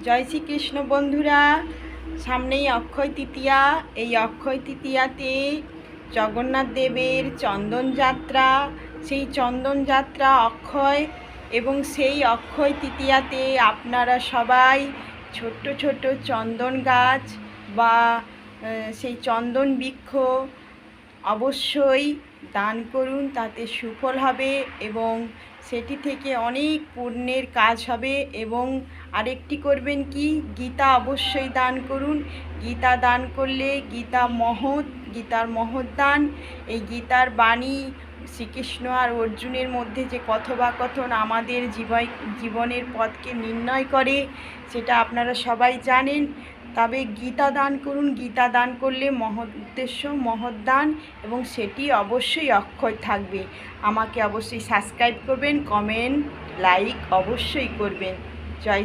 জয় শ্রীকৃষ্ণ বন্ধুরা, সামনেই অক্ষয় তৃতীয়া। এই অক্ষয় তৃতীয়াতে জগন্নাথ দেবের চন্দনযাত্রা। সেই চন্দনযাত্রা অক্ষয়, এবং সেই অক্ষয় তৃতীয়াতে আপনারা সবাই ছোট্ট ছোট চন্দন গাছ বা সেই চন্দন বৃক্ষ অবশ্যই দান করুন, তাতে সুফল হবে এবং সেটি থেকে অনেক পুণ্যের কাজ হবে। এবং আরেকটি করবেন কি, গীতা অবশ্যই দান করুন। গীতা দান করলে গীতার মহৎ দান। এই গীতার বাণী শ্রীকৃষ্ণ আর অর্জুনের মধ্যে যে কথোপকথন আমাদের জীবনের পথকে নির্ণয় করে, সেটা আপনারা সবাই জানেন। তবে গীতা দান করুন। গীতা দান করলে মহৎ উদ্দেশ্য, মহৎ দান, এবং সেটি অবশ্যই অক্ষয় থাকবে। আমাকে অবশ্যই সাবস্ক্রাইব করবেন, কমেন্ট, লাইক অবশ্যই করবেন। জয়